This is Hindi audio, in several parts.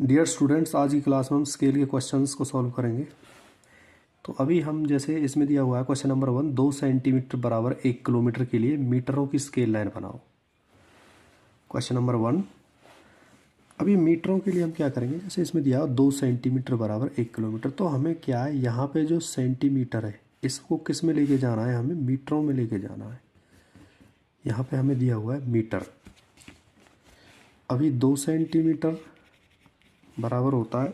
डियर स्टूडेंट्स, आज की क्लास में हम स्केल के क्वेश्चंस को सॉल्व करेंगे। तो अभी हम जैसे इसमें दिया हुआ है क्वेश्चन नंबर 1, 2 सेंटीमीटर बराबर 1 किलोमीटर के लिए मीटरों की स्केल लाइन बनाओ। क्वेश्चन नंबर 1, अभी मीटरों के लिए हम क्या करेंगे, जैसे इसमें दिया 2 सेंटीमीटर बराबर 1 किलोमीटर, तो हमें क्या है, यहाँ पे जो सेंटीमीटर है इसको किस में लेके जाना है, हमें मीटरों में लेके जाना है। यहाँ पे हमें दिया हुआ है मीटर। अभी 2 सेंटीमीटर बराबर होता है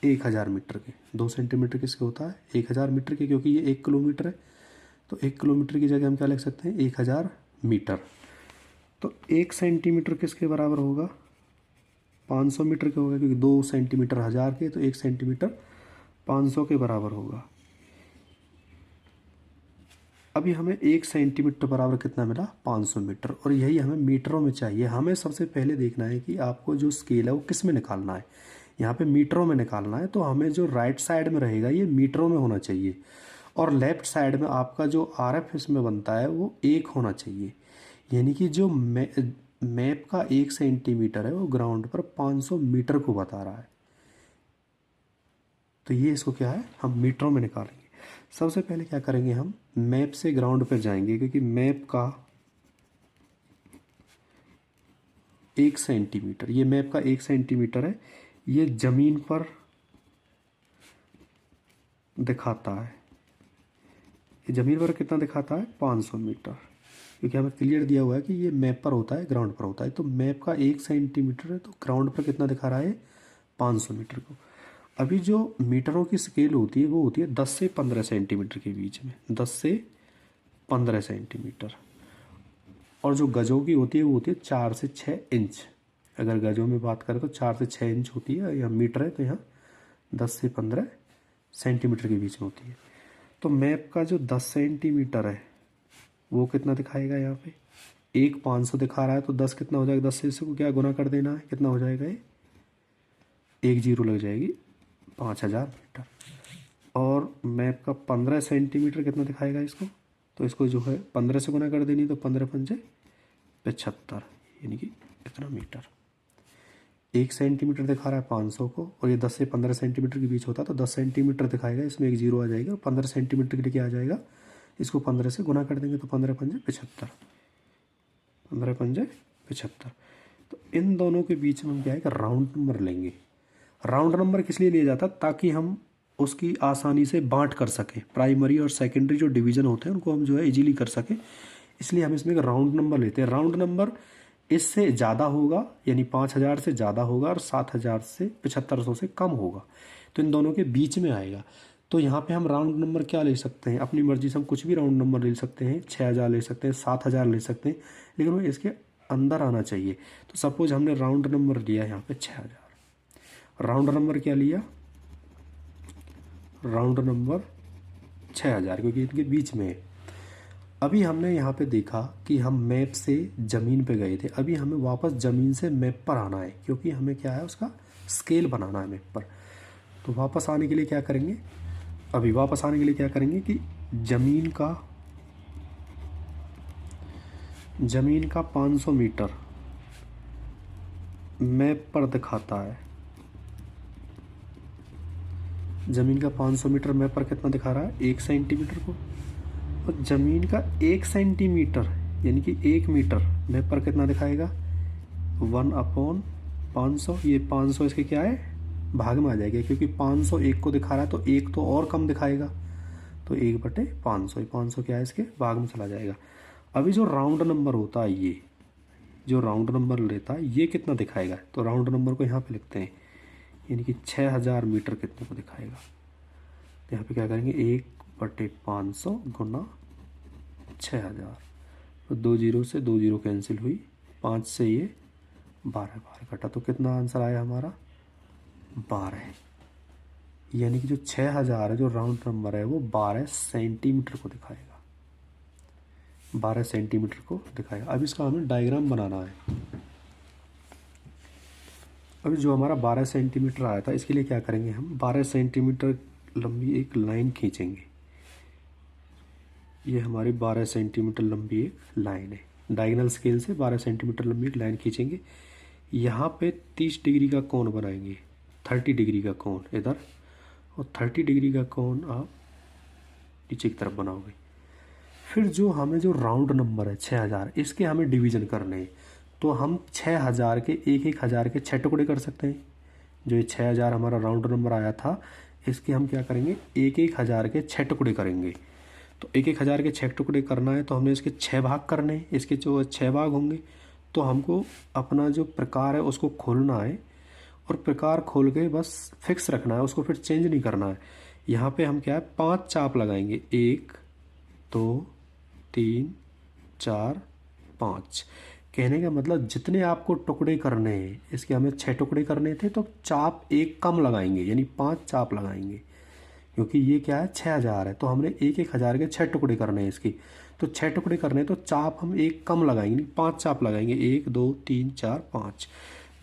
1000 मीटर के। 2 सेंटीमीटर किसके होता है, 1000 मीटर के, क्योंकि ये 1 किलोमीटर है। तो 1 किलोमीटर की जगह हम क्या लिख सकते हैं, 1000 मीटर। तो 1 सेंटीमीटर किसके बराबर होगा, 500 मीटर के होगा, क्योंकि 2 सेंटीमीटर 1000 के, तो 1 सेंटीमीटर 500 के बराबर होगा। अभी हमें 1 सेंटीमीटर बराबर कितना मिला, 500 मीटर, और यही हमें मीटरों में चाहिए। हमें सबसे पहले देखना है कि आपको जो स्केल है वो किस में निकालना है। यहाँ पे मीटरों में निकालना है, तो हमें जो राइट साइड में रहेगा ये मीटरों में होना चाहिए, और लेफ्ट साइड में आपका जो RF इसमें बनता है वो 1 होना चाहिए। यानी कि जो मैप का 1 सेंटीमीटर है वो ग्राउंड पर 500 मीटर को बता रहा है। तो ये इसको क्या है, हम मीटरों में निकालेंगे। सबसे पहले क्या करेंगे, हम मैप से ग्राउंड पर जाएंगे, क्योंकि मैप का 1 सेंटीमीटर, ये मैप का 1 सेंटीमीटर है, ये ज़मीन पर दिखाता है। ये ज़मीन पर कितना दिखाता है, 500 मीटर, क्योंकि हमें क्लियर दिया हुआ है कि ये मैप पर होता है, ग्राउंड पर होता है। तो मैप का 1 सेंटीमीटर है, तो ग्राउंड पर कितना दिखा रहा है, 500 मीटर को। अभी जो मीटरों की स्केल होती है वो होती है 10 से 15 सेंटीमीटर के बीच में, 10 से 15 सेंटीमीटर। और जो गजों की होती है वो होती है 4 से 6 इंच। अगर गजों में बात करें तो 4 से 6 इंच होती है, या मीटर है तो यहाँ 10 से 15 सेंटीमीटर के बीच में होती है। तो मैप का जो 10 सेंटीमीटर है वो कितना दिखाएगा, यहाँ पे 1 500 दिखा रहा है, तो 10 कितना हो जाएगा, 10 से इसको क्या गुना कर देना है, कितना हो जाएगा, ये 1 जीरो लग जाएगी, 5000 मीटर। और मैप का 15 सेंटीमीटर कितना दिखाएगा इसको, तो इसको जो है 15 से गुना कर देनी, तो 15 पंजे 75, यानी कि इतना मीटर। 1 सेंटीमीटर दिखा रहा है 500 को, और ये 10 से 15 सेंटीमीटर के बीच होता है, तो 10 सेंटीमीटर दिखाएगा, इसमें 1 जीरो आ जाएगा। 15 सेंटीमीटर के लिए क्या आ जाएगा, इसको 15 से गुना कर देंगे, तो 15 पंजे 75, 15 पंजे 75। तो इन दोनों के बीच में हम क्या है कि राउंड नंबर लेंगे। राउंड नंबर किस लिए लिया जाता है, ताकि हम उसकी आसानी से बांट कर सकें। प्राइमरी और सेकेंडरी जो डिवीज़न होते हैं उनको हम जो है इजीली कर सकें, इसलिए हम इसमें एक राउंड नंबर लेते हैं। राउंड नंबर इससे ज़्यादा होगा, यानी 5000 से ज़्यादा होगा, और 7000 से 7500 से कम होगा, तो इन दोनों के बीच में आएगा। तो यहाँ पे हम राउंड नंबर क्या ले सकते हैं, अपनी मर्जी से हम कुछ भी राउंड नंबर ले सकते हैं, 6000 ले सकते हैं, 7000 ले सकते हैं, लेकिन वो इसके अंदर आना चाहिए। तो सपोज हमने राउंड नंबर लिया यहाँ पे 6000, राउंड नंबर क्या लिया, राउंड नंबर 6000, क्योंकि इनके बीच में है। अभी हमने यहाँ पे देखा कि हम मैप से ज़मीन पे गए थे, अभी हमें वापस ज़मीन से मैप पर आना है, क्योंकि हमें क्या है, उसका स्केल बनाना है मैप पर। तो वापस आने के लिए क्या करेंगे, अभी वापस आने के लिए क्या करेंगे कि ज़मीन का 500 मीटर मैप पर दिखाता है। ज़मीन का 500 मीटर मैप पर कितना दिखा रहा है, 1 सेंटीमीटर को, और ज़मीन का 1 सेंटीमीटर यानी कि 1 मीटर मैप पर कितना दिखाएगा, 1/500। ये 500 इसके क्या है, भाग में आ जाएगा, क्योंकि 500 1 को दिखा रहा है, तो 1 तो और कम दिखाएगा, तो 1/500, 500 क्या है, इसके भाग में चला जाएगा। अभी जो राउंड नंबर होता है, ये जो राउंड नंबर लेता है ये कितना दिखाएगा, तो राउंड नंबर को यहाँ पे लिखते हैं, यानी कि 6000 मीटर कितने को दिखाएगा। तो यहाँ पे क्या करेंगे, 1/500 गुना 6000, तो 2 जीरो से 2 जीरो कैंसिल हुई, 5 से ये 12 बार कटा, तो कितना आंसर आया हमारा, 12। यानी कि जो 6000 है, जो राउंड नंबर है, वो 12 सेंटीमीटर को दिखाएगा, 12 सेंटीमीटर को दिखाएगा। अब इसका हमें डायग्राम बनाना है। अभी जो हमारा 12 सेंटीमीटर आया था, इसके लिए क्या करेंगे, हम 12 सेंटीमीटर लंबी एक लाइन खींचेंगे। ये हमारी 12 सेंटीमीटर लंबी एक लाइन है, डायगोनल स्केल से 12 सेंटीमीटर लंबी एक लाइन खींचेंगे। यहाँ पे 30 डिग्री का कोण बनाएंगे, 30 डिग्री का कोण इधर, और 30 डिग्री का कोण आप नीचे की तरफ बनाओगे। फिर जो हमें जो राउंड नंबर है 6000, इसके हमें डिवीज़न करने हैं। तो हम 6000 के एक हज़ार के 6 टुकड़े कर सकते हैं। जो ये 6000 हमारा राउंड नंबर आया था, इसके हम क्या करेंगे, एक हज़ार के 6 टुकड़े करेंगे। तो एक हज़ार के 6 टुकड़े करना है तो हमने इसके 6 भाग करने हैं। इसके जो 6 भाग होंगे तो हमको अपना जो प्रकार है उसको खोलना है, और प्रकार खोल के बस फिक्स रखना है, उसको फिर चेंज नहीं करना है। यहाँ पे हम क्या है 5 चाप लगाएंगे, 1 2 3 4 5। कहने का मतलब जितने आपको टुकड़े करने हैं, इसके हमें 6 टुकड़े करने थे तो चाप एक कम लगाएंगे, यानी 5 चाप लगाएंगे। क्योंकि ये क्या है 6000 है, तो हमने एक हज़ार के 6 टुकड़े करने हैं इसकी। तो 6 टुकड़े करने हैं तो चाप हम एक कम लगाएंगे, नहीं 5 चाप लगाएंगे, 1 2 3 4 5।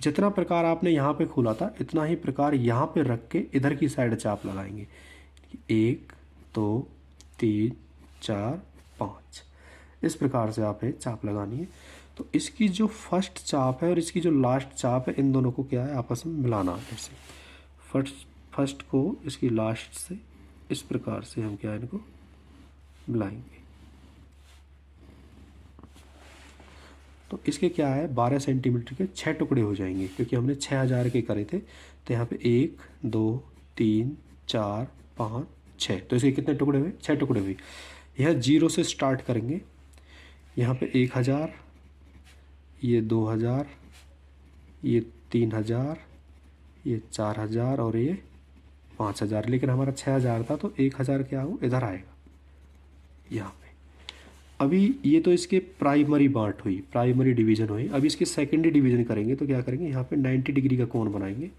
जितना प्रकार आपने यहाँ पे खोला था इतना ही प्रकार यहाँ पे रख के इधर की साइड चाप लगाएंगे, 1 2 3 4 5। इस प्रकार से आप एक चाप लगानी है। तो इसकी जो फर्स्ट चाप है और इसकी जो लास्ट चाप है, इन दोनों को क्या है आपस में मिलाना है। ऐसे फर्स्ट को इसकी लास्ट से इस प्रकार से हम क्या है इनको मिलाएंगे। तो इसके क्या है 12 सेंटीमीटर के 6 टुकड़े हो जाएंगे, क्योंकि हमने 6000 के करे थे। तो यहाँ पे 1 2 3 4 5 6, तो इसके कितने टुकड़े हुए, 6 टुकड़े हुए। यह 0 से स्टार्ट करेंगे। यहाँ पे 1000, ये 2000, ये 3000, ये 4000 और ये 5000। लेकिन हमारा 6000 था तो 1000 क्या हो इधर आएगा यहाँ पे। अभी ये तो इसके प्राइमरी बांट हुई, प्राइमरी डिवीज़न हुई। अभी इसके सेकेंडरी डिवीज़न करेंगे तो क्या करेंगे, यहाँ पे 90 डिग्री का कोण बनाएंगे,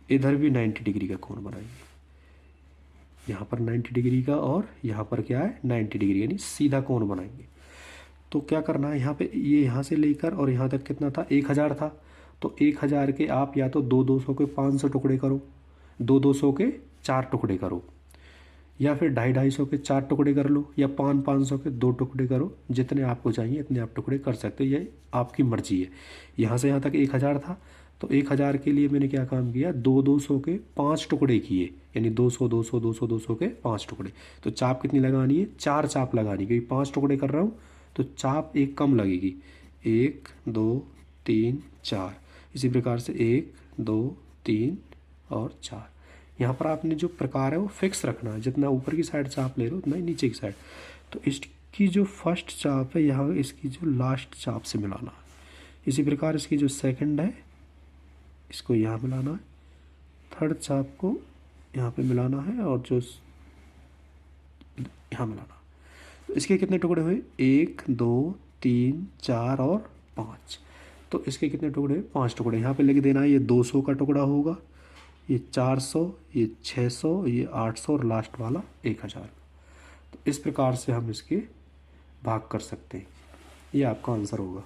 इधर भी 90 डिग्री का कोण बनाएंगे। यहाँ पर 90 डिग्री का और यहाँ पर क्या है 90 डिग्री, यानी सीधा कोण बनाएंगे। तो क्या करना है, यहाँ पे ये यहाँ से लेकर और यहाँ तक कितना था 1000 था। तो 1000 के आप या तो 200 के 500 टुकड़े करो, 200 के 4 टुकड़े करो, या फिर 250 के 4 टुकड़े कर लो, या 500 के 2 टुकड़े करो। जितने आपको चाहिए इतने आप टुकड़े कर सकते हो, ये आपकी मर्जी है। यहाँ से यहाँ तक 1000 था, तो 1000 के लिए मैंने क्या काम किया, 200 के 5 टुकड़े किए, यानी 200 200 200 200 के 5 टुकड़े। तो चाप कितनी लगानी है, 4 चाप लगानी, क्योंकि 5 टुकड़े कर रहा हूँ तो चाप एक कम लगेगी, 1 2 3 4। इसी प्रकार से 1 2 3 और 4। यहाँ पर आपने जो प्रकार है वो फिक्स रखना है, जितना ऊपर की साइड चाप ले रहे हो उतना ही नीचे की साइड। तो इसकी जो फर्स्ट चाप है यहाँ इसकी जो लास्ट चाप से मिलाना है। इसी प्रकार इसकी जो सेकंड है इसको यहाँ मिलाना है, थर्ड चाप को यहाँ पे मिलाना है, और जो यहाँ मिलाना। तो इसके कितने टुकड़े हुए, 1 2 3 4 और 5। तो इसके कितने टुकड़े, 5 टुकड़े। यहाँ पे लिख देना है ये 200 का टुकड़ा होगा, ये 400, ये 600, ये 800 और लास्ट वाला 1000। तो इस प्रकार से हम इसके भाग कर सकते हैं। ये आपका आंसर होगा।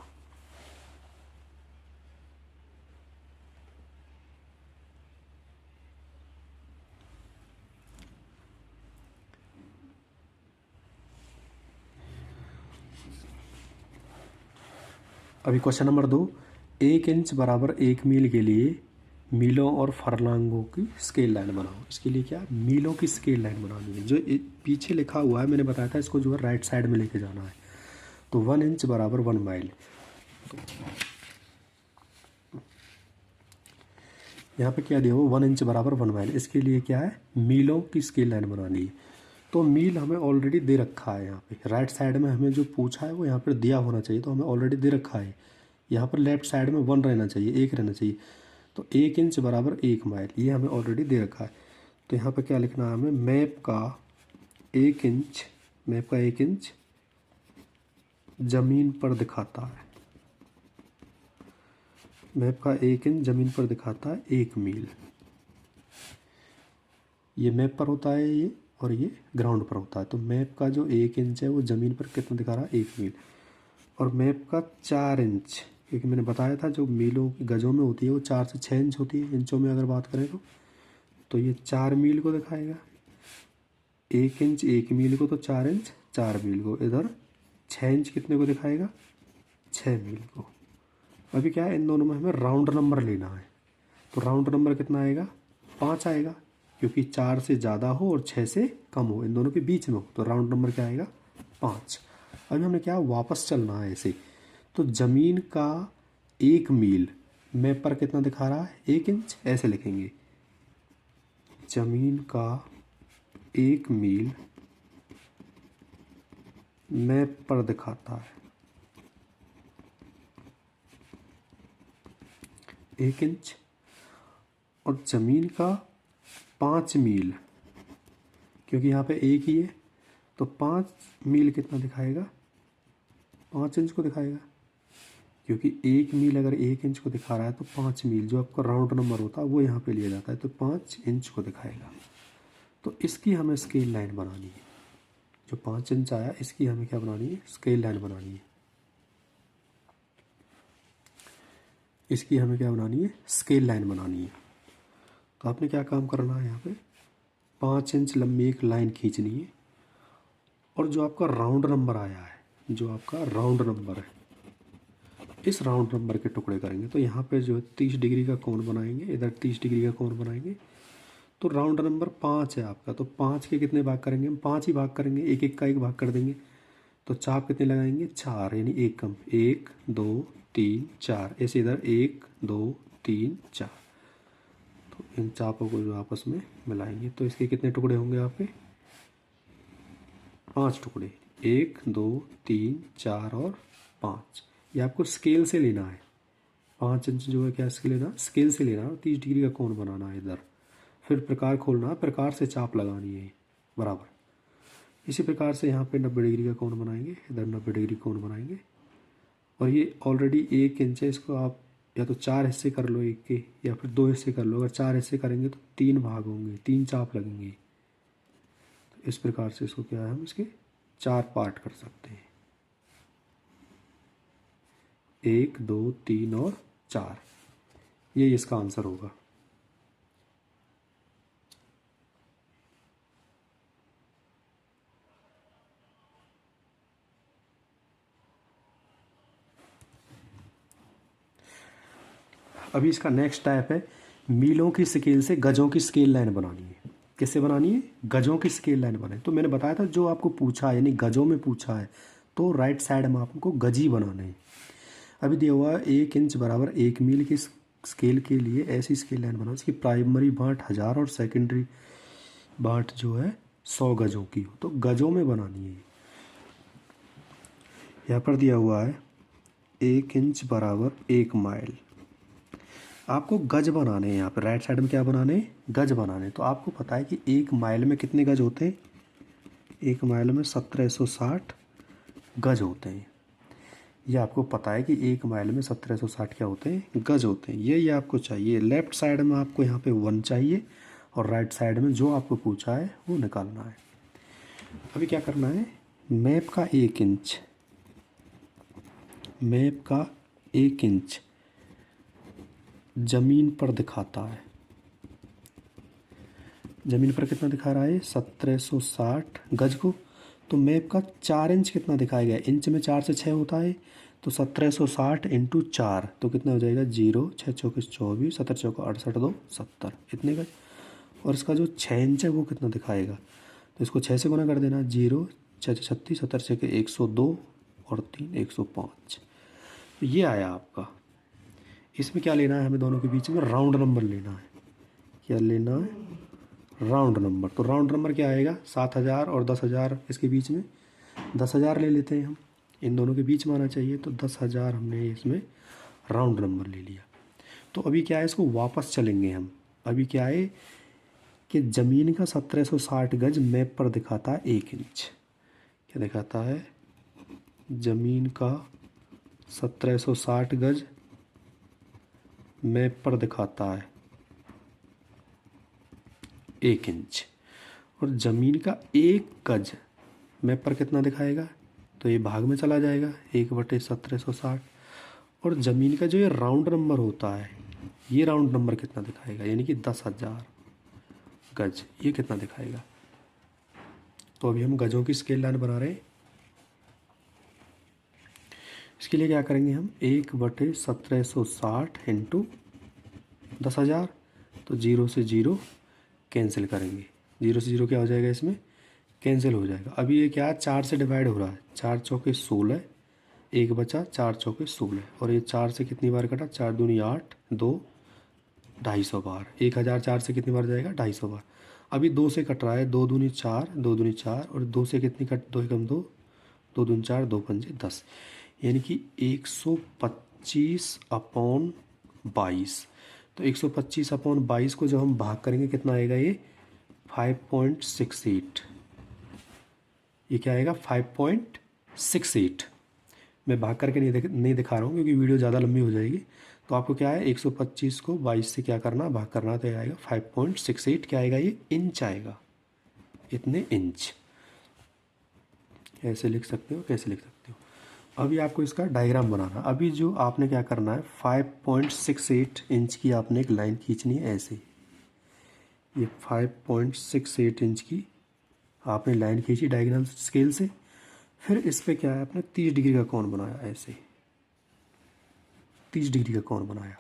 अभी क्वेश्चन नंबर 2, 1 इंच बराबर 1 मील के लिए मीलों और फरलांगों की स्केल लाइन बनाओ। इसके लिए क्या, मीलों की स्केल लाइन बनानी है। जो पीछे लिखा हुआ है मैंने बताया था, इसको जो है राइट साइड में लेके जाना है। तो 1 इंच बराबर 1 माइल। तो यहाँ पे क्या दिया हो, 1 इंच बराबर 1 माइल। इसके लिए क्या है, मीलों की स्केल लाइन बनानी है। तो मील हमें ऑलरेडी दे रखा है, यहाँ पे राइट साइड में हमें जो पूछा है वो यहाँ पर दिया होना चाहिए, तो हमें ऑलरेडी दे रखा है। यहाँ पर लेफ्ट साइड में 1 रहना चाहिए, 1 रहना चाहिए। तो 1 इंच बराबर 1 माइल, ये हमें ऑलरेडी दे रखा है। तो यहाँ पे क्या लिखना है हमें, मैप का 1 इंच ज़मीन पर दिखाता है। मैप का 1 इंच ज़मीन पर दिखाता है 1 मील। ये मैप पर होता है ये, और ये ग्राउंड पर होता है। तो मैप का जो 1 इंच है वो ज़मीन पर कितना दिखा रहा है, 1 मील। और मैप का 4 इंच, क्योंकि मैंने बताया था जो मीलों की गजों में होती है वो 4 से 6 इंच होती है। इंचों में अगर बात करें तो ये 4 मील को दिखाएगा। 1 इंच 1 मील को, तो 4 इंच 4 मील को। इधर 6 इंच कितने को दिखाएगा, 6 मील को। अभी क्या है, इन दोनों में हमें राउंड नंबर लेना है। तो राउंड नंबर कितना आएगा, 5 आएगा, क्योंकि 4 से ज़्यादा हो और 6 से कम हो, इन दोनों के बीच में हो, तो राउंड नंबर क्या आएगा, 5। अभी हमने क्या वापस चलना है ऐसे। तो ज़मीन का 1 मील मैप पर कितना दिखा रहा है, 1 इंच। ऐसे लिखेंगे, ज़मीन का 1 मील मैप पर दिखाता है 1 इंच। और ज़मीन का 5 मील, क्योंकि यहाँ पे एक ही है, तो 5 मील कितना दिखाएगा, 5 इंच को दिखाएगा, क्योंकि 1 मील अगर 1 इंच को दिखा रहा है तो 5 मील जो आपका राउंड नंबर होता है वो यहाँ पे लिया जाता है, तो 5 इंच को दिखाएगा। तो इसकी हमें स्केल लाइन बनानी है, जो 5 इंच आया इसकी हमें क्या बनानी है, स्केल लाइन बनानी है। इसकी हमें क्या बनानी है, स्केल लाइन बनानी है। तो आपने क्या काम करना है, यहाँ पे 5 इंच लंबी एक लाइन खींचनी है, और जो आपका राउंड नंबर आया है, जो आपका राउंड नंबर है, इस राउंड नंबर के टुकड़े करेंगे। तो यहाँ पे जो है 30 डिग्री का कोण बनाएंगे, इधर 30 डिग्री का कोण बनाएंगे। तो राउंड नंबर 5 है आपका, तो 5 के कितने भाग करेंगे हम, 5 ही भाग करेंगे, एक एक का एक भाग कर देंगे। तो चाप कितने लगाएंगे, 4, यानी एक कम, 1 2 3 4, ऐसे इधर 1 2 3 4। तो इन चापों को जो आपस में मिलाएंगे तो इसके कितने टुकड़े होंगे आपके, 5 टुकड़े, 1 2 3 4 और 5। ये आपको स्केल से लेना है, 5 इंच जो है क्या इसके लेना, स्केल से लेना है। 30 डिग्री का कोण बनाना है इधर, फिर प्रकार खोलना है, प्रकार से चाप लगानी है बराबर। इसी प्रकार से यहाँ पे 90 डिग्री का कोण बनाएंगे, इधर 90 डिग्री कोण बनाएंगे। और ये ऑलरेडी 1 इंच है, इसको आप या तो 4 हिस्से कर लो एक के, या फिर 2 हिस्से कर लो। अगर 4 हिस्से करेंगे तो 3 भाग होंगे, 3 चाप लगेंगे। तो इस प्रकार से इसको क्या है, हम इसके 4 पार्ट कर सकते हैं, 1 2 3 और 4। ये इसका आंसर होगा। अभी इसका नेक्स्ट टाइप है, मीलों की स्केल से गजों की स्केल लाइन बनानी है। किससे बनानी है, गजों की स्केल लाइन बनानी। तो मैंने बताया था जो आपको पूछा है, यानी गजों में पूछा है, तो राइट साइड में आपको गजी बनाना है। अभी दिया हुआ 1 इंच बराबर 1 मील की स्केल के लिए ऐसी स्केल लाइन बनाओ इसकी प्राइमरी बाँट 1000 और सेकेंडरी बाँट जो है 100 गजों की हो। तो गजों में बनानी है। यहाँ पर दिया हुआ है 1 इंच बराबर 1 माइल। आपको गज बनाने हैं, यहाँ पर राइट साइड में क्या बनाने हैं, गज बनाने। तो आपको पता है कि 1 माइल में कितने गज होते हैं, 1 माइल में 1760 गज होते हैं। ये आपको पता है कि 1 माइल में 1760 क्या होते हैं, गज होते हैं। ये आपको चाहिए। लेफ्ट साइड में आपको यहाँ पे 1 चाहिए, और राइट साइड में जो आपको पूछा है वो निकालना है। अभी क्या करना है, मैप का 1 इंच, मैप का 1 इंच ज़मीन पर दिखाता है। ज़मीन पर कितना दिखा रहा है, 1760 गज को। तो मैप का 4 इंच कितना दिखाया गया, इंच में 4 से 6 होता है, तो 1760 इंटू 4, तो कितना हो जाएगा, 0 6 चौके 24, 7 चौका 68 2 70, इतने गज। और इसका जो 6 इंच है वो कितना दिखाएगा, तो इसको 6 से गुना कर देना, 0 6 36, 70 6 102 और 3 105। तो ये आया आपका। इसमें क्या लेना है, हमें दोनों के बीच में राउंड नंबर लेना है। क्या लेना है, राउंड नंबर। तो राउंड नंबर क्या आएगा, 7000 और 10,000, इसके बीच में 10,000 ले लेते हैं हम, इन दोनों के बीच में आना चाहिए। तो 10,000 हमने इसमें राउंड नंबर ले लिया। तो अभी क्या है, इसको वापस चलेंगे हम। अभी क्या है कि ज़मीन का 1760 गज मैप पर दिखाता है 1 इंच। क्या दिखाता है, ज़मीन का 1760 गज मैप पर दिखाता है 1 इंच। और ज़मीन का 1 गज मैप पर कितना दिखाएगा, तो ये भाग में चला जाएगा, 1/1760। और ज़मीन का जो ये राउंड नंबर होता है, ये राउंड नंबर कितना दिखाएगा, यानी कि 10,000 गज, ये कितना दिखाएगा। तो अभी हम गजों की स्केल लाइन बना रहे हैं। इसके लिए क्या करेंगे हम, 1/1760 इंटू 10,000, तो 0 से 0 कैंसिल करेंगे, 0 से 0 क्या हो जाएगा, इसमें कैंसिल हो जाएगा। अभी ये क्या है, 4 से डिवाइड हो रहा है, 4 चौके 16, 1 बचा, 4 चौके 16, और ये 4 से कितनी बार कटा, 4 दूनी 8, 2 250 बार, 1000 4 से कितनी बार जाएगा, 250 बार। अभी 2 से कट रहा है, 2 दूनी 4, 2 दूनी 4, और 2 से कितनी कट, 2 एकम 2, 2 दूनी 4, 2 पंजे 10, यानी कि 125/22। तो 125/22 को जब हम भाग करेंगे कितना आएगा, ये 5.68, ये क्या आएगा, 5.68। मैं भाग करके नहीं दिखा रहा हूँ क्योंकि वीडियो ज़्यादा लंबी हो जाएगी। तो आपको क्या है, 125 को 22 से क्या करना, भाग करना, तो ये आएगा 5.68, क्या आएगा, ये इंच आएगा, इतने इंच। ऐसे लिख सकते हो, कैसे लिख सकते हो। अभी आपको इसका डायग्राम बनाना। अभी जो आपने क्या करना है, 5.68 इंच की आपने एक लाइन खींचनी है ऐसे, ये 5.68 इंच की आपने लाइन खींची डायगोनल स्केल से। फिर इस पे क्या है, आपने 30 डिग्री का कोण बनाया, ऐसे 30 डिग्री का कोण बनाया।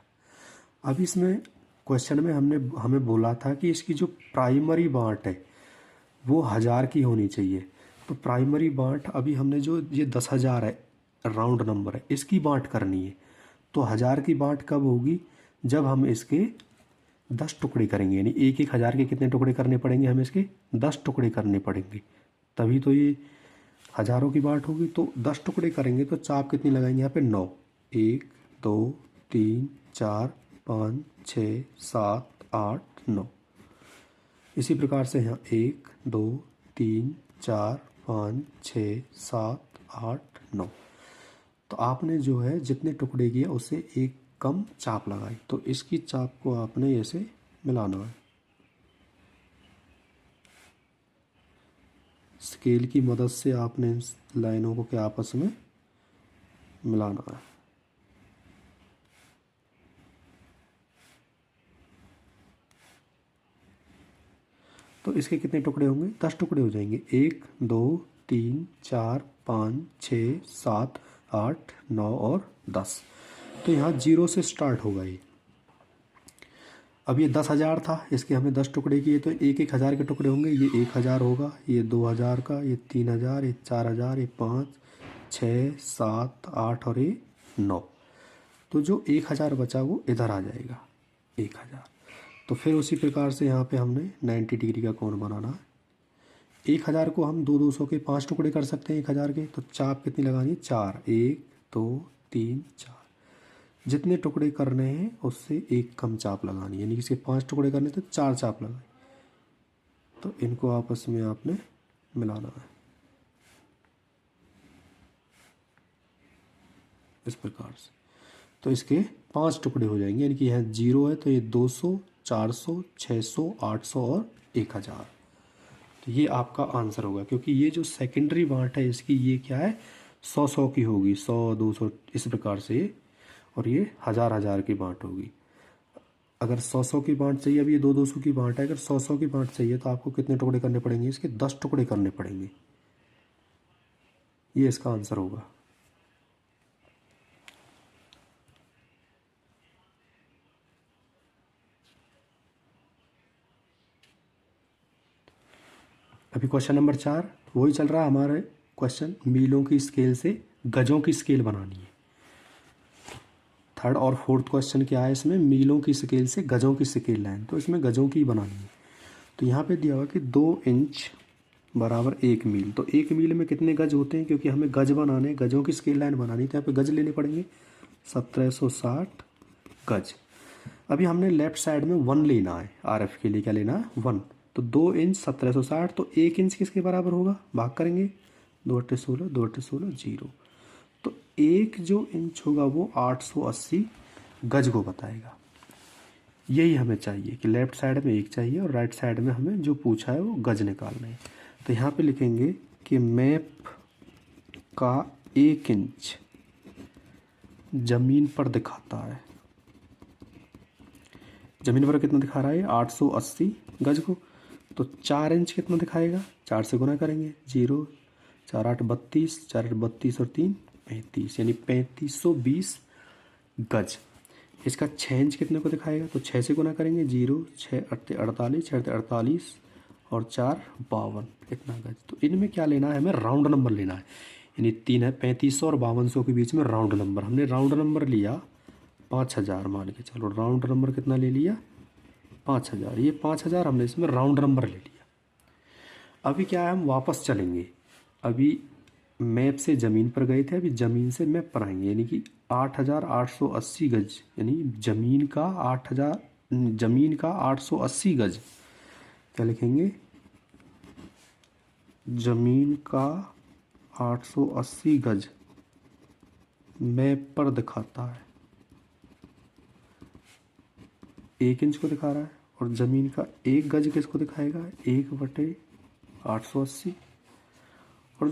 अब इसमें क्वेश्चन में हमें बोला था कि इसकी जो प्राइमरी बाँट है वो 1000 की होनी चाहिए। तो प्राइमरी बाँट अभी हमने जो ये 10,000 है, राउंड नंबर है, इसकी बाँट करनी है। तो 1000 की बाँट कब होगी, जब हम इसके 10 टुकड़े करेंगे, यानी एक 1000 के कितने टुकड़े करने पड़ेंगे, हमें इसके 10 टुकड़े करने पड़ेंगे, तभी तो ये हज़ारों की बाँट होगी। तो 10 टुकड़े करेंगे तो चाप कितनी लगाएंगे यहाँ पे, 9, 1 2 3 4 5 6 7 8 9। इसी प्रकार से यहाँ 1 2 3 4 5 6 7 8 9। तो आपने जो है जितने टुकड़े किए उससे एक कम चाप लगाई, तो इसकी चाप को आपने ऐसे मिलाना है, स्केल की मदद से आपने इन लाइनों को क्या आपस में मिलाना है। तो इसके कितने टुकड़े होंगे, 10 टुकड़े हो जाएंगे, 1 2 3 4 5 6 7 8 9 और 10। तो यहाँ 0 से स्टार्ट होगा ये। अब ये 10,000 था, इसके हमने 10 टुकड़े किए, तो एक 1000 के टुकड़े होंगे, ये 1000 होगा, ये 2000 का, ये 3000, ये 4000, ये 5 6 7 8 और ये 9। तो जो 1000 बचा वो इधर आ जाएगा, 1000। तो फिर उसी प्रकार से यहाँ पे हमने 90 डिग्री का कोण बनाना है। 1000 को हम 200 के 5 टुकड़े कर सकते हैं 1000 के, तो चाप कितनी लगानी है, 4, 1 2 3 4। जितने टुकड़े करने हैं उससे एक कम चाप लगानी है, यानी कि इसके 5 टुकड़े करने तो 4 चाप लगाए। तो इनको आपस में आपने मिलाना है इस प्रकार से। तो इसके 5 टुकड़े हो जाएंगे, यानी कि यहाँ 0 है तो ये 200 400 600 800 और 1000। तो ये आपका आंसर होगा, क्योंकि ये जो सेकेंडरी बाँट है इसकी ये क्या है, 100 की होगी, 100 200 इस प्रकार से, और ये 1000 की बाँट होगी। अगर 100 की बाँट चाहिए, अब ये 200 की बाँट है, अगर 100 की बाँट चाहिए तो आपको कितने टुकड़े करने पड़ेंगे, इसके 10 टुकड़े करने पड़ेंगे। ये इसका आंसर होगा। अभी क्वेश्चन नंबर 4 वही चल रहा है हमारे क्वेश्चन, मीलों की स्केल से गजों की स्केल बनानी है। थर्ड और फोर्थ क्वेश्चन क्या है इसमें, मीलों की स्केल से गजों की स्केल लाइन, तो इसमें गजों की बनानी है। तो यहाँ पे दिया हुआ कि 2 इंच बराबर 1 मील। तो 1 मील में कितने गज होते हैं, क्योंकि हमें गज बनाने, गजों की स्केल लाइन बनानी, तो यहाँ पे गज लेने पड़ेंगे, 1760 गज। अभी हमने लेफ्ट साइड में 1 लेना है, RF के लिए क्या लेना है, 1। तो 2 इंच 1760, तो 1 इंच किसके बराबर होगा, भाग करेंगे, 2 × 16 2 × 16 0। तो 1 जो इंच होगा वो 880 गज को बताएगा। यही हमें चाहिए कि लेफ्ट साइड में 1 चाहिए और राइट साइड में हमें जो पूछा है वो गज निकालना है। तो यहाँ पे लिखेंगे कि मैप का 1 इंच ज़मीन पर दिखाता है, ज़मीन पर कितना दिखा रहा है, 880 गज को। तो 4 इंच कितना दिखाएगा, 4 से गुना करेंगे, 0 4 8 32, 4 8 32 और 3 35 यानी 3520 गज। इसका 6 इंच कितने को दिखाएगा, तो 6 से गुना करेंगे, 0 6 अट्ठे 48 6 48 और 4 52 इतना गज। तो इनमें क्या लेना है, हमें राउंड नंबर लेना है। यानी 3 है, 3500 और 5200 के बीच में राउंड नंबर। हमने राउंड नंबर लिया 5000 मान के चलो, राउंड नंबर कितना ले लिया 5000। ये 5000 हमने इसमें राउंड नंबर ले लिया। अभी क्या है, हम वापस चलेंगे। अभी मैप से ज़मीन पर गए थे, अभी ज़मीन से मैप पर आएंगे। यानी कि 8880 गज, यानी ज़मीन का 880 गज। क्या लिखेंगे, ज़मीन का 880 गज मैप पर दिखाता है, 1 इंच को दिखा रहा है। और ज़मीन का 1 गज किसको दिखाएगा, 1/880। और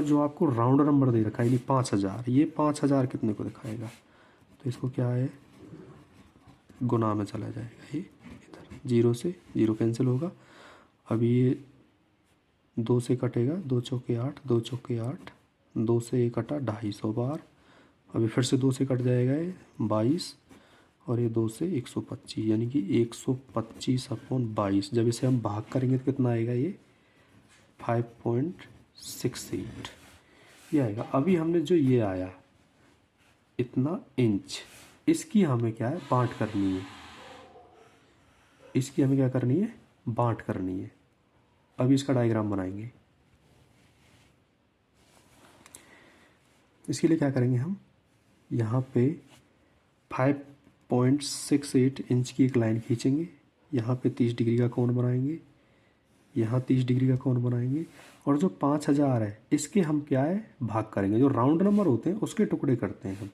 जो आपको राउंड नंबर दे रखा है, यानी 5000, ये 5000 कितने को दिखाएगा, तो इसको क्या है, गुना में चला जाएगा। ये इधर 0 से 0 कैंसिल होगा। अभी ये 2 से कटेगा, 2 चौके 8, 2 चौके 8, 2 से 1 कटा 250 बार। अभी फिर से 2 से कट जाएगा ये 22, और ये 2 से 125, यानी कि 125/22। जब इसे हम भाग करेंगे तो कितना आएगा, ये 5.68 ये आएगा। अभी हमने जो ये आया इतना इंच, इसकी हमें क्या है, बांट करनी है। इसकी हमें क्या करनी है, बांट करनी है। अभी इसका डायग्राम बनाएंगे। इसके लिए क्या करेंगे, हम यहाँ पे 5.68 इंच की एक लाइन खींचेंगे। यहाँ पे 30 डिग्री का कोण बनाएंगे, यहाँ 30 डिग्री का कोण बनाएंगे। और जो 5000 है, इसके हम क्या है, भाग करेंगे। जो राउंड नंबर होते हैं उसके टुकड़े करते हैं हम।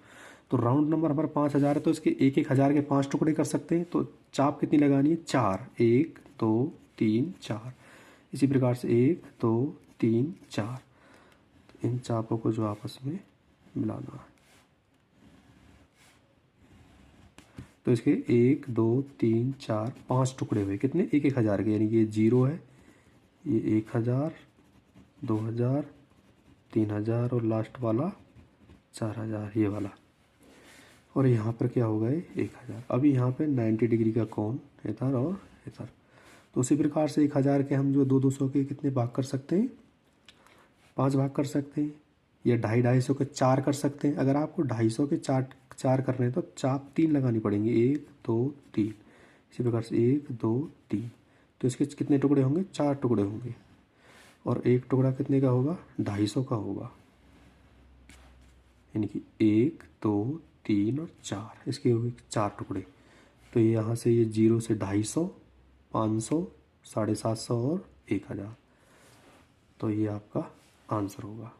तो राउंड नंबर हमारा 5000 है, तो इसके 1-1000 के 5 टुकड़े कर सकते हैं। तो चाप कितनी लगानी है, 4, 1 2 3 4। इसी प्रकार से 1 2 3 4। तो इन चापों को जो आपस में मिलाना है, तो इसके 1 2 3 4 5 टुकड़े हुए, कितने, 1-1000 के। यानी कि ये 0 है, ये 1000 2000 3000 और लास्ट वाला 4000 ये वाला। और यहाँ पर क्या होगा, ये 1000। अभी यहाँ पे 90 डिग्री का कोण इधर और इधर। तो उसी प्रकार से 1000 के हम जो 200 के कितने भाग कर सकते हैं, 5 भाग कर सकते हैं। या 250 के 4 कर सकते हैं। अगर आपको 250 के 4 करने हैं तो चाप 3 लगानी पड़ेंगे, 1 2 3। इसी प्रकार से 1 2 3। तो इसके कितने टुकड़े होंगे, 4 टुकड़े होंगे। और एक टुकड़ा कितने का होगा, 250 का होगा। यानी कि 1 2 3 और 4, इसके हो गए 4 टुकड़े। तो ये यहाँ से ये 0 से 250, 500, 750 और 1000। तो ये आपका आंसर होगा।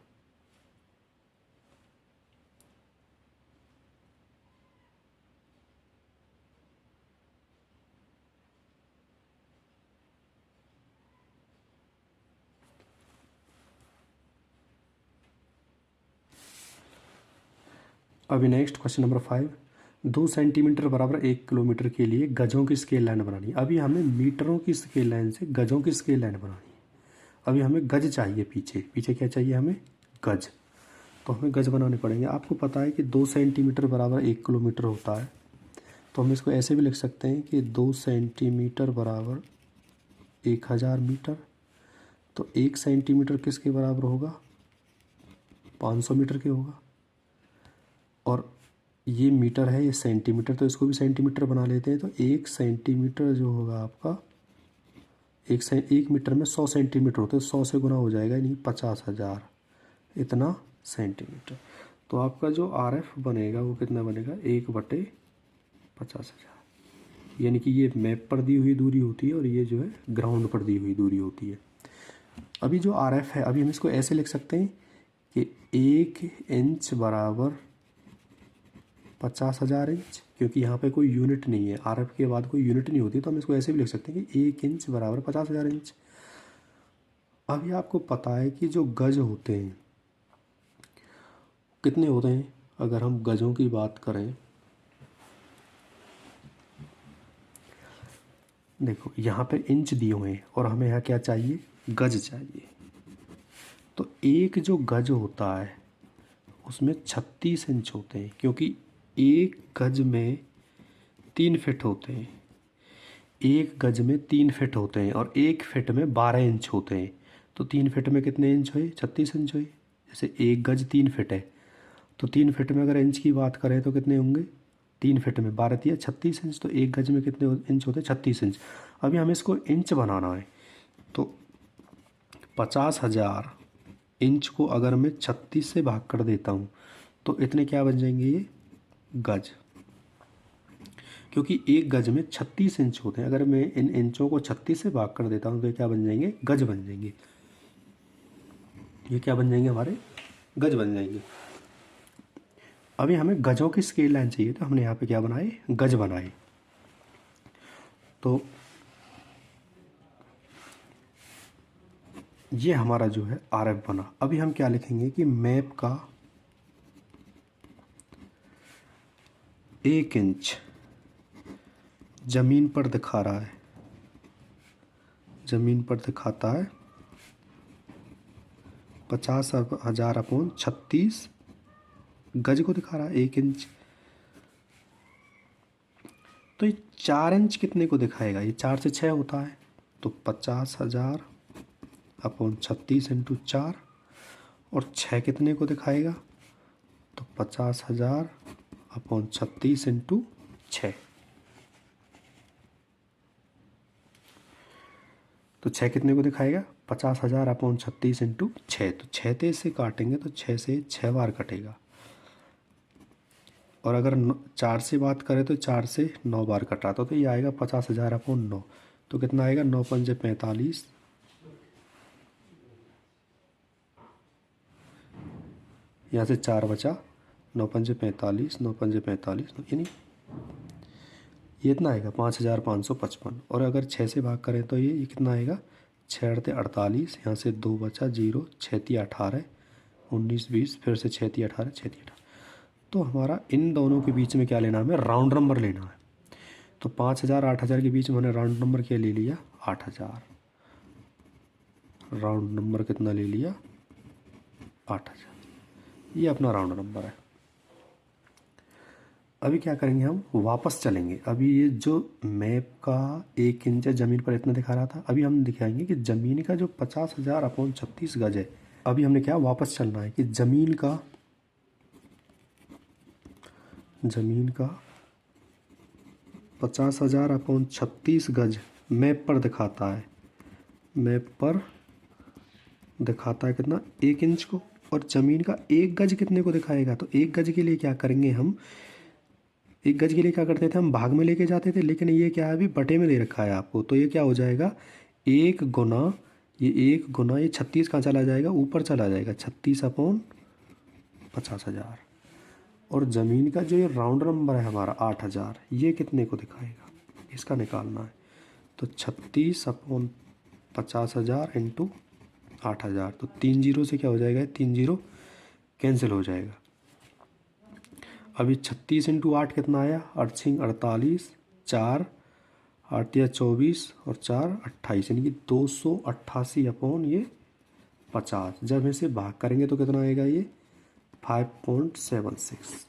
अभी नेक्स्ट क्वेश्चन नंबर 5। 2 सेंटीमीटर बराबर 1 किलोमीटर के लिए गजों की स्केल लाइन बनानी है। अभी हमें मीटरों की स्केल लाइन से गजों की स्केल लाइन बनानी है। अभी हमें गज चाहिए, पीछे क्या चाहिए हमें, गज। तो हमें गज बनाने पड़ेंगे। आपको पता है कि 2 सेंटीमीटर बराबर 1 किलोमीटर होता है। तो हम इसको ऐसे भी लिख सकते हैं कि 2 सेंटीमीटर बराबर 1000 मीटर। तो 1 सेंटीमीटर किसके बराबर होगा, 500 मीटर के होगा। और ये मीटर है, ये सेंटीमीटर, तो इसको भी सेंटीमीटर बना लेते हैं। तो 1 सेंटीमीटर जो होगा आपका, 1 मीटर में 100 सेंटीमीटर होते हैं। 100 से गुना हो जाएगा, यानी 50,000 इतना सेंटीमीटर। तो आपका जो RF बनेगा वो कितना बनेगा, 1/50,000। यानी कि ये मैप पर दी हुई दूरी होती है और ये जो है ग्राउंड पर दी हुई दूरी होती है। अभी जो RF है, अभी हम इसको ऐसे लिख सकते हैं कि 1 इंच बराबर 50,000 इंच, क्योंकि यहाँ पे कोई यूनिट नहीं है। RF के बाद कोई यूनिट नहीं होती, तो हम इसको ऐसे भी लिख सकते हैं कि 1 इंच बराबर 50,000 इंच। अभी आपको पता है कि जो गज होते हैं कितने होते हैं। अगर हम गजों की बात करें, देखो यहाँ पे इंच दिए हुए हैं और हमें यहाँ क्या चाहिए, गज चाहिए। तो एक जो गज होता है उसमें 36 इंच होते हैं, क्योंकि एक गज में 3 फिट होते हैं। एक गज में 3 फिट होते हैं और एक फिट में 12 इंच होते हैं। तो 3 फिट में कितने इंच हुए? 36 इंच हुए। जैसे एक गज 3 फिट है, तो 3 फिट में अगर इंच की बात करें तो कितने होंगे? 3 फिट में 12×3 36 इंच, तो एक गज में कितने इंच होते हैं? 36 इंच। अभी हमें इसको इंच बनाना है, तो 50,000 इंच को अगर मैं 36 से भाग कर देता हूँ तो इतने क्या बन जाएंगे? ये गज। क्योंकि एक गज में 36 इंच होते हैं, अगर मैं इन इंचों को 36 से भाग कर देता हूँ तो ये क्या बन जाएंगे? गज बन जाएंगे। ये क्या बन जाएंगे? हमारे गज बन जाएंगे। अभी हमें गजों की स्केल लाइन चाहिए, तो हमने यहाँ पे क्या बनाए? गज बनाए। तो ये हमारा जो है आरएफ बना। अभी हम क्या लिखेंगे कि मैप का 1 इंच ज़मीन पर दिखा रहा है, ज़मीन पर दिखाता है 50,000/36 गज को दिखा रहा है 1 इंच। तो ये 4 इंच कितने को दिखाएगा? ये 4 से 6 होता है, तो 50,000/36 इंटू 4, और 6 कितने को दिखाएगा? तो 50,000/36 इंटू 6। तो 6 कितने को दिखाएगा? 50,000/36 इंटू 6। तो 6 से इसे काटेंगे तो 6 से 6 बार कटेगा। और अगर 4 से बात करें तो 4 से 9 बार कटा, तो ये आएगा 50,000/9। तो कितना आएगा? 9×5 = 45। यहाँ से 4 बचा, 9×5 = 45, 9×5 = 45, यानी ये इतना आएगा 5,555। और अगर 6 से भाग करें तो ये कितना आएगा? 6×8 = 48, यहाँ से 2 बचा, 0, 6×3 = 18, 19, 20, फिर से 6×3 = 18, 6×3 = 18। तो हमारा इन दोनों के बीच में क्या लेना है? हमें राउंड नंबर लेना है। तो 5,000 8,000 के बीच में मैंने राउंड नंबर क्या ले लिया? 8,000। राउंड नंबर कितना ले लिया? 8,000। ये अपना राउंड नंबर है। अभी क्या करेंगे? हम वापस चलेंगे। अभी ये जो मैप का 1 इंच ज़मीन पर इतना दिखा रहा था, अभी हम दिखाएंगे कि ज़मीन का जो 50,000/36 गज है, अभी हमने क्या वापस चलना है कि ज़मीन का 50,000/36 गज मैप पर दिखाता है। मैप पर दिखाता है कितना? 1 इंच को। और ज़मीन का 1 गज कितने को दिखाएगा? तो 1 गज के लिए क्या करेंगे हम? 1 गज के लिए क्या करते थे? हम भाग में लेके जाते थे, लेकिन ये क्या है? अभी बटे में दे रखा है आपको, तो ये क्या हो जाएगा? 1 गुना ये 36 कहाँ चला जाएगा? ऊपर चला जाएगा, 36/50,000। और ज़मीन का जो ये राउंड नंबर है हमारा 8,000, ये कितने को दिखाएगा? इसका निकालना है। तो 36/50,000 इंटू 8,000, तो 3 जीरो से क्या हो जाएगा? 3 जीरो कैंसिल हो जाएगा। अभी 36 इंटू 8 कितना आया? 8×6 = 48, 4 8 या 24 और 4 28, यानी कि 288/50। जब इसे भाग करेंगे तो कितना आएगा? ये 5.76।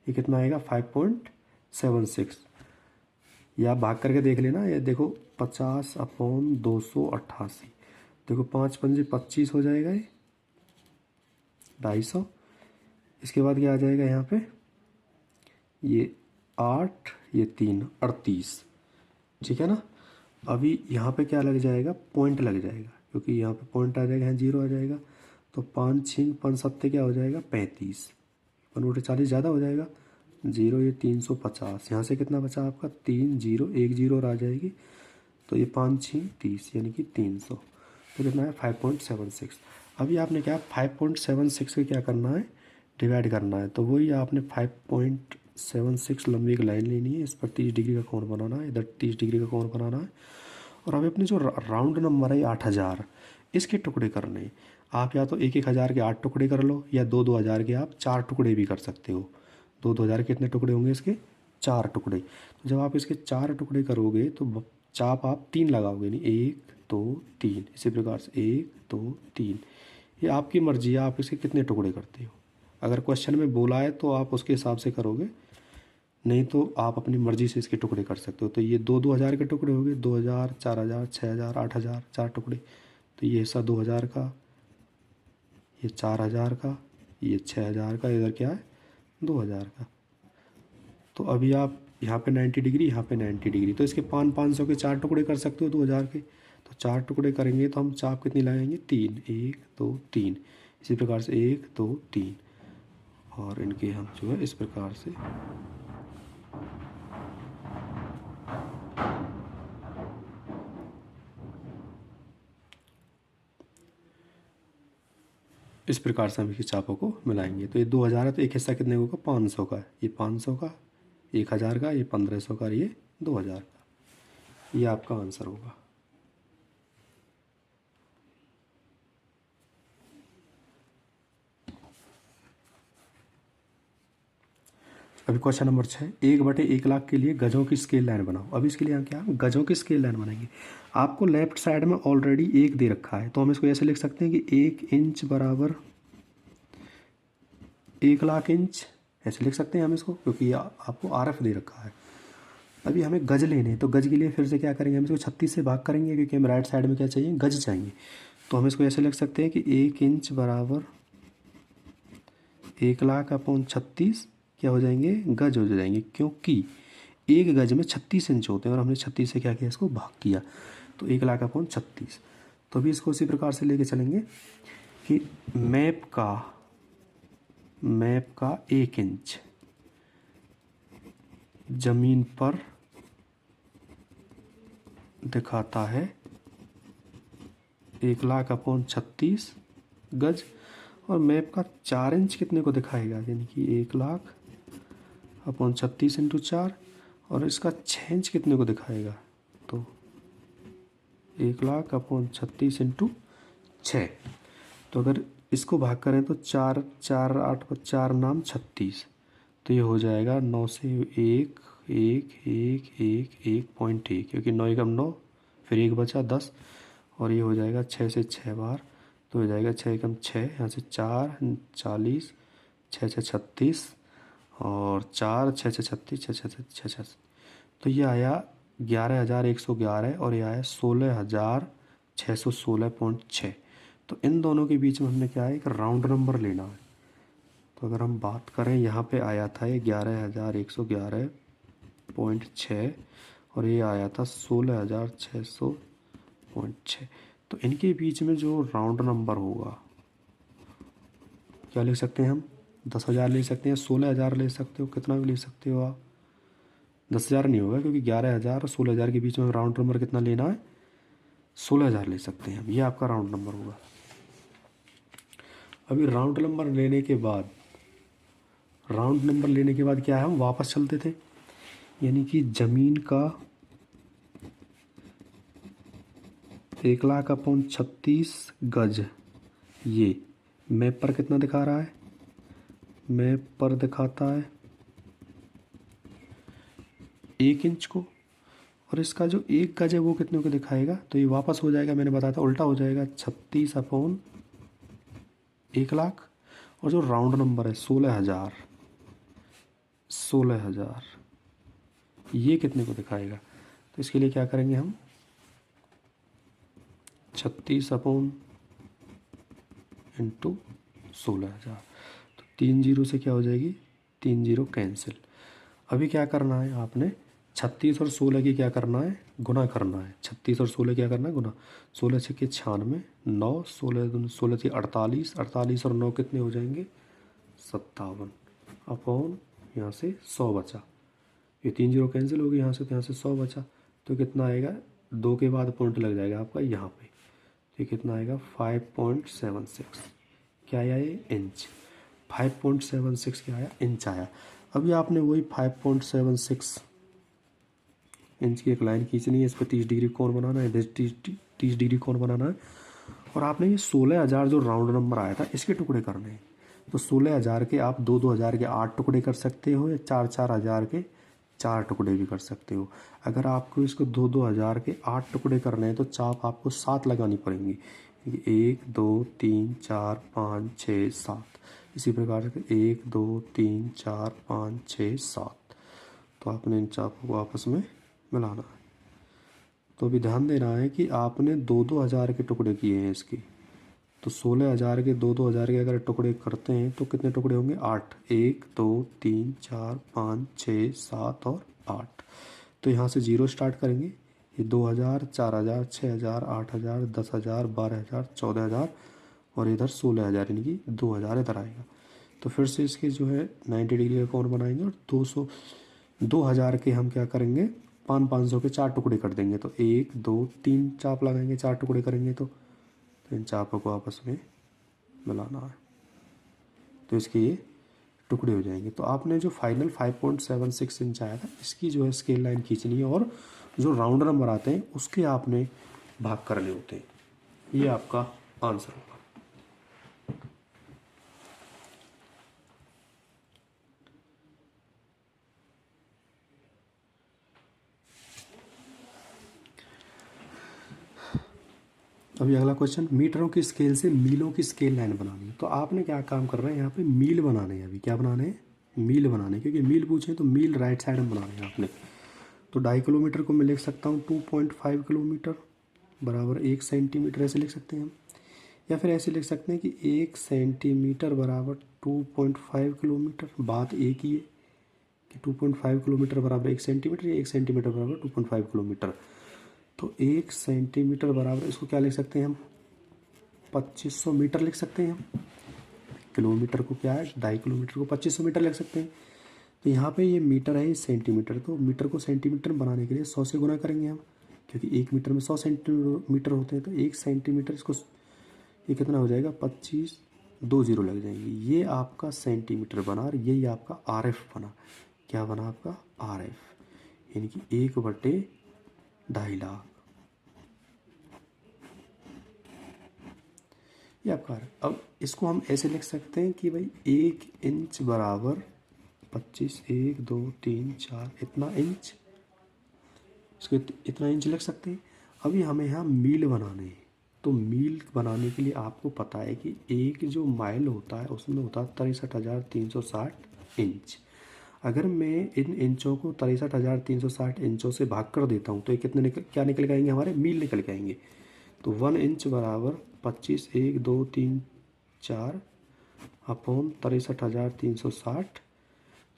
ये कितना आएगा? 5.76। या भाग करके देख लेना। ये देखो 50/288, देखो 5 पंजे 25 हो जाएगा, ये 250। इसके बाद क्या आ जाएगा यहाँ पे? ये 8, ये 3 38, ठीक है ना। अभी यहाँ पे क्या लग जाएगा? पॉइंट लग जाएगा, क्योंकि यहाँ पे पॉइंट आ जाएगा, यहाँ 0 आ जाएगा। तो 5 6 5 7 क्या हो जाएगा? 35। 1/40 ज़्यादा हो जाएगा, 0, ये 350। यहाँ से कितना बचा आपका? 3 0, 1 0 और आ जाएगी। तो ये 5 6 30, यानी कि 300। तो कितना है? 5.76। अभी आपने क्या 5.76 को क्या करना है? डिवाइड करना है। तो वही आपने 5.76 लंबी एक लाइन लेनी है, इस पर 30 डिग्री का कोण बनाना है, इधर 30 डिग्री का कोण बनाना है। और अभी अपने जो राउंड नंबर है 8,000, इसके टुकड़े करने हैं। आप या तो 1 हज़ार के 8 टुकड़े कर लो, या 2 हज़ार के आप 4 टुकड़े भी कर सकते हो। 2 हज़ार के कितने टुकड़े होंगे? इसके 4 टुकड़े। तो जब आप इसके 4 टुकड़े करोगे तो चाप आप 3 लगाओगे, नहीं 1 2 3, इसी प्रकार से 1 2 3, ये आपकी मर्जी है, आप इसे कितने टुकड़े करते हो। अगर क्वेश्चन में बोला है तो आप उसके हिसाब से करोगे, नहीं तो आप अपनी मर्ज़ी से इसके टुकड़े कर सकते हो। तो ये 2-2 हज़ार के टुकड़े हो गए, 2 हज़ार, 4 हज़ार, 6 हज़ार, 8 हज़ार, 4 टुकड़े। तो ये हिस्सा 2 हज़ार का, ये 4 हज़ार का, ये 6 हज़ार का, इधर क्या है 2 हज़ार का। तो अभी आप यहाँ पे 90 डिग्री, यहाँ पे 90 डिग्री, तो इसके 500 के 4 टुकड़े कर सकते हो 2 हज़ार के। तो 4 टुकड़े करेंगे तो हम चाप कितनी लगाएंगे, 3, 1 2 3। इसी प्रकार से 1 2 3, और इनके हम जो है इस प्रकार से हम इसकी चापों को मिलाएंगे। तो ये 2 हज़ार है, तो एक हिस्सा कितने होगा, 500 का, ये 500 का, 1 हज़ार का, ये 1500 का, ये 2 हज़ार का। ये आपका आंसर होगा। अभी क्वेश्चन नंबर 6, 1/1 लाख के लिए गजों की स्केल लाइन बनाओ। अभी इसके लिए हम क्या, गजों की स्केल लाइन बनाएंगे। आपको लेफ्ट साइड में ऑलरेडी 1 दे रखा है, तो हम इसको ऐसे लिख सकते हैं कि 1 इंच बराबर 1 लाख इंच, ऐसे लिख सकते हैं हम इसको, क्योंकि आपको RF दे रखा है। अभी हमें गज लेने हैं, तो गज के लिए फिर से क्या करेंगे, हम इसको 36 से भाग करेंगे, क्योंकि हमें राइट साइड में क्या चाहिए, गज चाहिए। तो हम इसको ऐसे लिख सकते हैं कि 1 इंच बराबर 1 लाख/36 क्या हो जाएंगे, गज हो जाएंगे, क्योंकि एक गज में 36 इंच होते हैं और हमने 36 से क्या किया, इसको भाग किया, तो 1 लाख/36। तो अभी इसको उसी प्रकार से लेके चलेंगे कि मैप का 1 इंच जमीन पर दिखाता है 1 लाख/36 गज, और मैप का 4 इंच कितने को दिखाएगा, यानी कि 1 लाख/36 इंटू 4, और इसका 6 इंच कितने को दिखाएगा, तो 1 लाख/36 इंटू 6। तो अगर इसको भाग करें तो 4 4 8 4 नाम 36, तो ये हो जाएगा 9 से 1 1 1 1 1.1, क्योंकि 9 एकम 9, फिर 1 बचा 10, और ये हो जाएगा 6 से 6 बार, तो हो जाएगा 6 एकम 6, यहाँ से 4 40, 6 6 36, और 4 6 6 36, 6 6 6 6, तो ये आया 11,111, और ये आया 16,616.6। तो इन दोनों के बीच में हमने क्या है, एक राउंड नंबर लेना है। तो अगर हम बात करें, यहाँ पे आया था ये 11,111.6, और ये आया था 16,600.6। तो इनके बीच में जो राउंड नंबर होगा, क्या लिख सकते हैं हम, 10,000 ले सकते हैं, 16,000 ले सकते हो, कितना भी ले सकते हो आप। 10,000 नहीं होगा, क्योंकि 11,000 और 16,000 के बीच में राउंड नंबर कितना लेना है, 16,000 ले सकते हैं हम, ये आपका राउंड नंबर होगा। अभी राउंड नंबर लेने के बाद क्या है, हम वापस चलते थे, यानी कि ज़मीन का 1,36 गज, ये मैप पर कितना दिखा रहा है, मैप पर दिखाता है 1 इंच को, और इसका जो 1 गज है वो कितने को दिखाएगा, तो ये वापस हो जाएगा, मैंने बताया था उल्टा हो जाएगा, 36/1 लाख, और जो राउंड नंबर है 16,000, ये कितने को दिखाएगा। तो इसके लिए क्या करेंगे हम, 36/16,000, तो 3 जीरो से क्या हो जाएगी, 3 जीरो कैंसिल। अभी क्या करना है आपने, 36 और 16 की क्या करना है, गुना करना है। 36 और 16 क्या करना है, गुना, 16 छक्के 96, 9 16 से 48, 48 और 9 कितने हो जाएंगे, 57, अपॉन यहाँ से 100 बचा, ये 3 जीरो कैंसिल हो गई यहाँ से, तो यहाँ से 100 बचा, तो कितना आएगा, 2 के बाद पॉइंट लग जाएगा आपका यहाँ पे, तो ये कितना आएगा 5.76, क्या आया ये, इंच। 5.76 क्या आया, इंच आया। अभी आपने वही 5.76 इंच की एक लाइन खींचनी है, इस पर 30 डिग्री कोण बनाना है, 30 डिग्री कोण बनाना है, और आपने ये 16,000 जो राउंड नंबर आया था इसके टुकड़े करने हैं। तो 16,000 के आप 2-2 हज़ार के 8 टुकड़े कर सकते हो, या 4-4 हज़ार के 4 टुकड़े भी कर सकते हो। अगर आपको इसको 2-2 हज़ार के 8 टुकड़े करने हैं तो चाप आपको 7 लगानी पड़ेंगी, 1 2 3 4 5 6 7। इसी प्रकार से 1 2 3 4 5 6 7। तो आपने इन चापों को आपस में मिलाना है। तो अभी ध्यान देना है कि आपने 2-2 हज़ार के टुकड़े किए हैं इसकी। तो 16,000 के 2-2 हज़ार के अगर टुकड़े करते हैं तो कितने टुकड़े होंगे? 8। 1 2 3 4 5 6 7 और 8। तो यहाँ से 0 स्टार्ट करेंगे। ये 2,000, 4,000, 6,000, 8,000, 10,000, 12,000, 14,000 और इधर 16,000, यानी कि 2,000 इधर आएगा। तो फिर से इसके जो है 90 डिग्री का कोण बनाएंगे और 2,000 के हम क्या करेंगे? 500 के 4 टुकड़े कर देंगे। तो 1 2 3 चाप लगाएंगे, 4 टुकड़े करेंगे तो इन चापों को आपस में मिलाना है। तो इसके ये टुकड़े हो जाएंगे। तो आपने जो फाइनल 5.76 इंच आया था, इसकी जो है स्केल लाइन खींचनी है और जो राउंड नंबर आते हैं उसके आपने भाग करने होते हैं। ये आपका आंसर होगा। अभी अगला क्वेश्चन, मीटरों की स्केल से मीलों की स्केल लाइन बनानी है। तो आपने क्या काम करना है, यहाँ पे मील बनाने हैं। अभी क्या बनाने हैं? मील बनाने, क्योंकि मील पूछे तो मील राइट साइड में बनाने हैं आपने। तो 2.5 किलोमीटर को मैं लिख सकता हूँ 2.5 किलोमीटर बराबर 1 सेंटीमीटर, ऐसे लिख सकते हैं हम। या फिर ऐसे लिख सकते हैं कि 1 सेंटीमीटर बराबर 2.5 किलोमीटर। बात एक ही है कि 2.5 किलोमीटर बराबर 1 सेंटीमीटर या 1 सेंटीमीटर बराबर 2.5 किलोमीटर। तो 1 सेंटीमीटर बराबर इसको क्या लिख सकते हैं हम? 2500 मीटर लिख सकते हैं हम। किलोमीटर को क्या है, 2.5 किलोमीटर को 2500 मीटर लिख सकते हैं। तो यहाँ पे ये मीटर है, ये सेंटीमीटर। तो मीटर को सेंटीमीटर बनाने के लिए 100 से गुना करेंगे हम, क्योंकि 1 मीटर में 100 सेंटीमीटर होते हैं। तो 1 सेंटीमीटर, इसको ये कितना हो जाएगा? 25, 2 0 लग जाएंगे। ये आपका सेंटीमीटर बना और यही आपका RF बना। क्या बना आपका? RF, यानी कि 1/2 लाख। ये आपका RF। अब इसको हम ऐसे लिख सकते हैं कि भाई 1 इंच बराबर 25, 1 2 3 4 इतना इंच, इसको इतना इंच लिख सकते हैं। अभी हमें यहाँ मील बनाने हैं। तो मील बनाने के लिए आपको पता है कि एक जो माइल होता है उसमें होता है 63,360 इंच। अगर मैं इन इंचों को 63,360 इंचों से भाग कर देता हूँ तो ये कितने क्या निकल के आएंगे? हमारे मील निकल के आएंगे। तो 1 इंच बराबर 25, 1 2 3 4 अपॉन 63,360।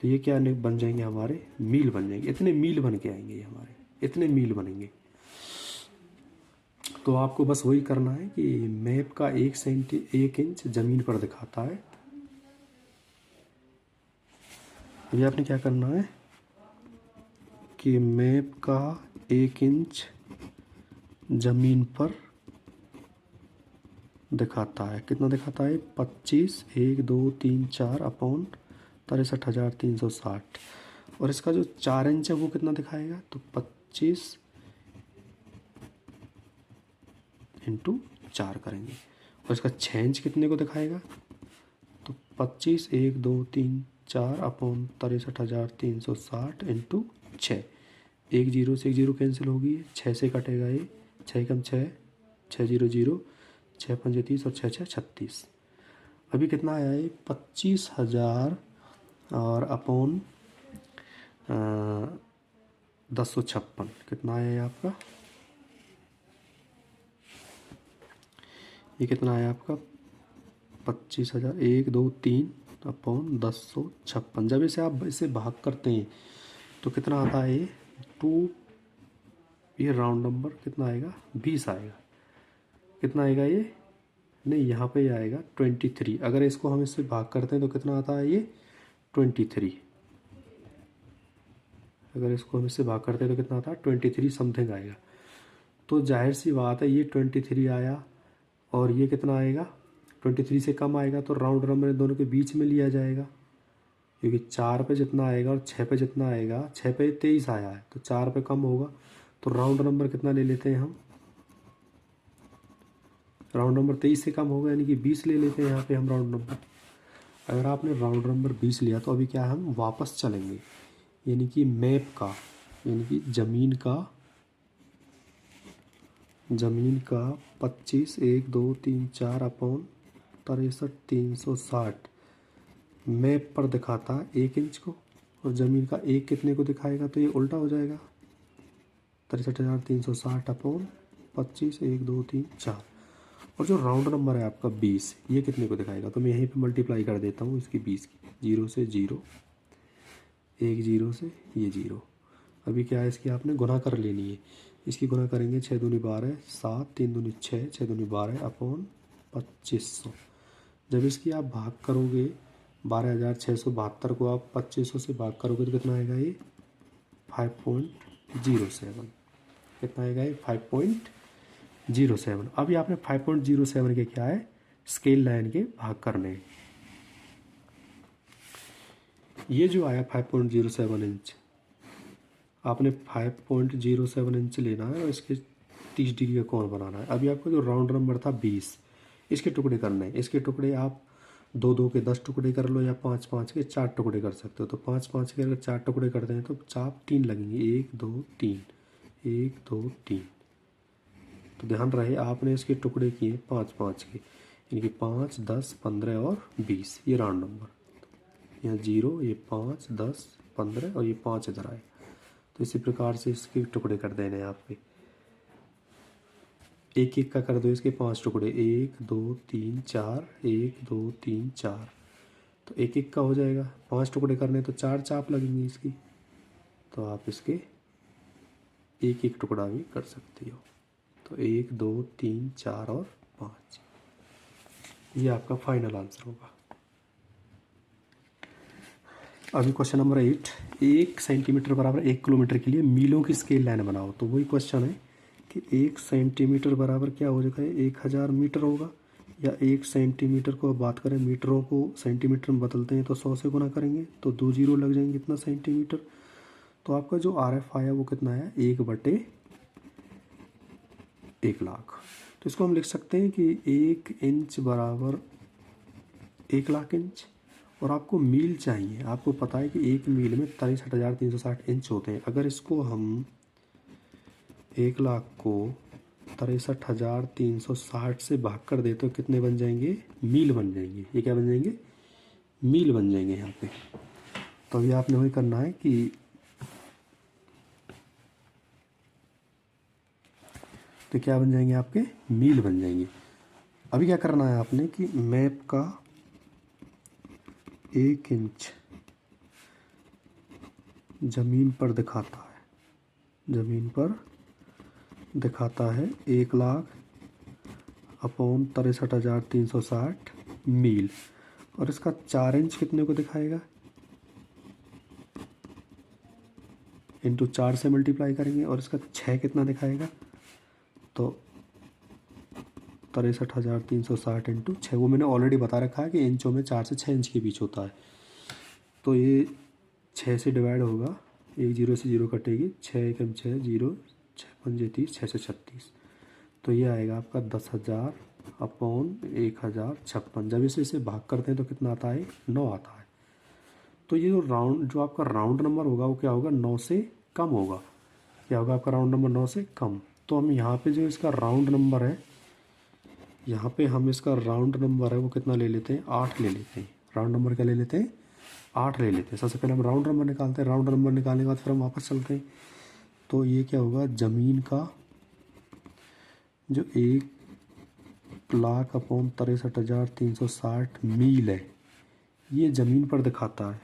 तो ये क्या बन जाएंगे? हमारे मील बन जाएंगे। इतने मील बन के आएंगे ये हमारे, इतने मील बनेंगे। तो आपको बस वही करना है कि मैप का 1 इंच ज़मीन पर दिखाता है। अभी आपने क्या करना है कि मैप का 1 इंच ज़मीन पर दिखाता है। कितना दिखाता है? 25, 1 2 3 4 अपॉन 63,360। और इसका जो 4 इंच है वो कितना दिखाएगा? तो 25 इंटू 4 करेंगे। और इसका 6 इंच कितने को दिखाएगा? तो 25, 1 2 3 4 अपॉन 63,360 इंटू 6। 1 0 से 1 0 कैंसिल होगी, 6 से कटेगा ये, 6 कम 6, 6 0 0, 6 5 30 और 6 6 36। अभी कितना आया है? 25,000 और अपॉन 1056 कितना आया है आपका? ये कितना आया आपका? 25,000, 1 2 3 अपॉन 1056। जब इसे आप इसे भाग करते हैं तो कितना आता है? ये 2, ये राउंड नंबर कितना आएगा? 20 आएगा। कितना आएगा ये? नहीं, यहाँ पे आएगा 23। अगर इसको हम इससे भाग करते हैं तो कितना आता है? ये 23। अगर इसको हम इससे भाग करते हैं तो कितना आता है? 23 समथिंग आएगा। तो जाहिर सी बात है ये 23 आया और ये कितना आएगा? 23 से कम आएगा तो राउंड नंबर दोनों के बीच में लिया जाएगा, क्योंकि 4 पे जितना आएगा और 6 पे जितना आएगा, 6 पे 23 आया है तो 4 पे कम होगा। तो राउंड नंबर कितना ले लेते हैं हम? राउंड नंबर 23 से कम होगा, यानी कि 20 ले लेते हैं यहाँ पे हम राउंड नंबर। अगर आपने राउंड नंबर 20 लिया तो अभी क्या है? हम वापस चलेंगे, यानी कि मैप का, यानी कि ज़मीन का ज़मीन का 25 1 2 3 4 अपॉन 63,360 मैप पर दिखाता है 1 इंच को, और ज़मीन का एक कितने को दिखाएगा, तो ये उल्टा हो जाएगा 63,360 अपॉन 25 1 2 3 4। और जो राउंड नंबर है आपका 20, ये कितने को दिखाएगा, तो मैं यहीं पे मल्टीप्लाई कर देता हूँ इसकी 20 की, 0 से 0, 1 0 से ये 0। अभी क्या है, इसकी आपने गुना कर लेनी है। इसकी गुना करेंगे 6 दूनी 12, 7 3 दूनी 6, 6 दूनी 12 अपॉन 2500। जब इसकी आप भाग करोगे 12,672 को आप 2500 से भाग करोगे तो कितना आएगा, ये 5.07। कितना आएगा ये 5.07। अभी आपने 5.07 के क्या है, स्केल लाइन के भाग करने हैं। ये जो आया 5.07 इंच, आपने 5.07 इंच लेना है और इसके 30 डिग्री का कोण बनाना है। अभी आपको जो राउंड नंबर था 20, इसके टुकड़े करने हैं। इसके टुकड़े आप 2 2 के 10 टुकड़े कर लो, या 5 5 के 4 टुकड़े कर सकते हो। तो 5 5 के अगर 4 टुकड़े करते हैं तो चाप 3 लगेंगे, 1 2 3, 1 2 3। तो ध्यान रहे आपने इसके टुकड़े किए 5 5 के, इनके 5 10 15 और 20, ये राउंड नंबर। यहाँ 0, ये 5 10 15 और ये 5 इधर आए। तो इसी प्रकार से इसके टुकड़े कर देने हैं आपके, एक एक का कर दो इसके 5 टुकड़े, 1 2 3 4, 1 2 3 4। तो एक एक का हो जाएगा, 5 टुकड़े करने तो 4 चाप लगेंगी इसकी। तो आप इसके एक एक टुकड़ा भी कर सकते हो। तो 1 2 3 4 और 5, ये आपका फाइनल आंसर होगा। अभी क्वेश्चन नंबर 8, 1 सेंटीमीटर बराबर 1 किलोमीटर के लिए मीलों की स्केल लाइन बनाओ। तो वही क्वेश्चन है कि 1 सेंटीमीटर बराबर क्या हो जाएगा, 1000 मीटर होगा, या 1 सेंटीमीटर को बात करें, मीटरों को सेंटीमीटर में बदलते हैं तो 100 से गुना करेंगे तो 2 जीरो लग जाएंगे, कितना सेंटीमीटर। तो आपका जो RF आया वो कितना है, 1/1,00,000। तो इसको हम लिख सकते हैं कि 1 इंच बराबर 1,00,000 इंच। और आपको मील चाहिए, आपको पता है कि एक मील में 63,360 इंच होते हैं। अगर इसको हम 1,00,000 को 63,360 से भाग कर दे तो कितने बन जाएंगे, मील बन जाएंगे। ये क्या बन जाएंगे, मील बन जाएंगे यहाँ पे। तो अभी आपने वही करना है कि तो क्या बन जाएंगे आपके, मील बन जाएंगे। अभी क्या करना है आपने कि मैप का 1 इंच ज़मीन पर दिखाता है, ज़मीन पर दिखाता है 1,00,000 अपॉन 63,360 मील। और इसका 4 इंच कितने को दिखाएगा, इंटू 4 से मल्टीप्लाई करेंगे। और इसका 6 कितना दिखाएगा, तो 63,360 इंटू 6, वो मैंने ऑलरेडी बता रखा है कि इंचों में 4 से 6 इंच के बीच होता है। तो ये 6 से डिवाइड होगा, 1 0 से 0 कटेगी, 6 एकम 6 0, 6 पंजे 30, 6 से 36। तो ये आएगा आपका 10,000 अपॉन 1,056। जब इसे भाग करते हैं तो कितना आता है, 9 आता है। तो ये जो आपका राउंड नंबर होगा वो क्या होगा, 9 से कम होगा। क्या होगा आपका राउंड नंबर, 9 से कम। तो हम यहाँ पे जो इसका राउंड नंबर है, यहाँ पे हम इसका राउंड नंबर है वो कितना ले लेते हैं, 8 ले लेते हैं। राउंड नंबर क्या ले लेते हैं, 8 ले लेते हैं। सबसे पहले हम राउंड नंबर निकालते हैं, राउंड नंबर निकालने के बाद फिर हम वापस चलते हैं। तो ये क्या होगा, ज़मीन का जो 1,00,000 अपॉन 63,360 मील है, ये ज़मीन पर दिखाता है,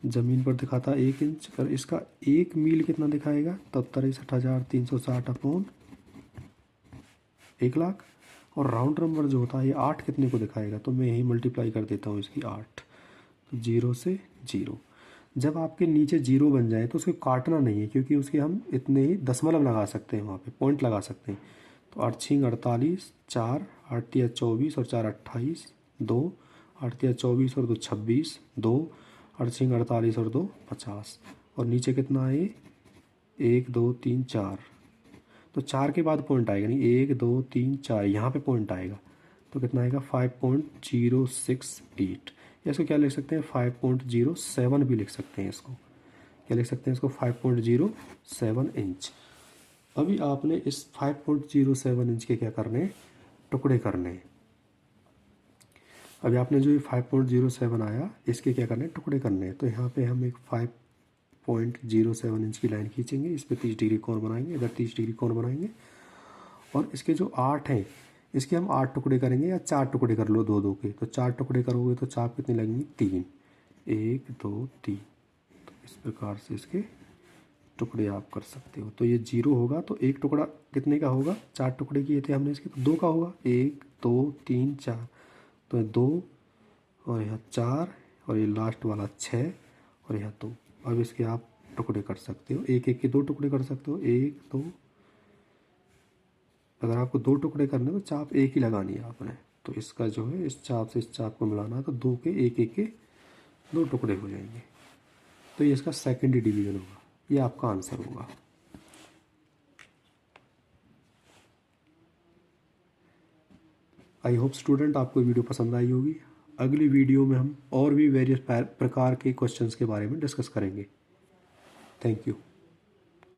ज़मीन पर दिखाता है 1 इंच। और इसका 1 मील कितना दिखाएगा, तब 63,360 अपॉन 1,00,000। और राउंड नंबर जो होता है ये 8 कितने को दिखाएगा, तो मैं यही मल्टीप्लाई कर देता हूँ इसकी 8। तो 0 से 0। जब आपके नीचे 0 बन जाए तो उसको काटना नहीं है, क्योंकि उसके हम इतने ही दशमलव लगा सकते हैं, वहाँ पे पॉइंट लगा सकते हैं। तो 8 6 48, 4 8 या 24 और 4 28, 2 8 या 24 और 2 26, 2 8 6 48 और 2 50। और नीचे कितना है, 1 2 3 4। तो 4 के बाद पॉइंट आएगा नहीं, 1 2 3 4 यहाँ पे पॉइंट आएगा। तो कितना आएगा, 5.068। या इसको क्या लिख सकते हैं, 5.07 भी लिख सकते हैं। इसको क्या लिख सकते हैं, इसको 5.07 इंच। अभी आपने इस 5.07 इंच के क्या करने हैं, टुकड़े करने हैं। अभी आपने जो ये 5.07 आया इसके क्या करने हैं, टुकड़े करने हैं। तो यहाँ पे हम एक 5.07 इंच की लाइन खींचेंगे, इस पर 30 डिग्री कोण बनाएंगे, इधर 30 डिग्री कोण बनाएंगे, और इसके जो 8 हैं इसके हम 8 टुकड़े करेंगे, या 4 टुकड़े कर लो, दो दो के। तो 4 टुकड़े करोगे तो चाप कितनी लगेंगी, 3, 1 2 3। तो इस प्रकार से इसके टुकड़े आप कर सकते हो। तो ये 0 होगा तो एक टुकड़ा कितने का होगा, 4 टुकड़े किए थे हमने इसके, तो 2 का होगा, 1 2 3 4। तो 2 और यहाँ 4 और ये लास्ट वाला 6 और यहाँ 2। अब इसके आप टुकड़े कर सकते हो, एक एक के 2 टुकड़े कर सकते हो, 1 2। अगर आपको 2 टुकड़े करने तो चाप एक ही लगानी है आपने। तो इसका जो है इस चाप से इस चाप को मिलाना है, तो 2 के एक एक के 2 टुकड़े हो जाएंगे। तो ये इसका सेकेंडरी डिवीजन होगा, ये आपका आंसर होगा। आई होप स्टूडेंट आपको वीडियो पसंद आई होगी। अगली वीडियो में हम और भी वेरियस प्रकार के क्वेश्चंस के बारे में डिस्कस करेंगे। Thank you.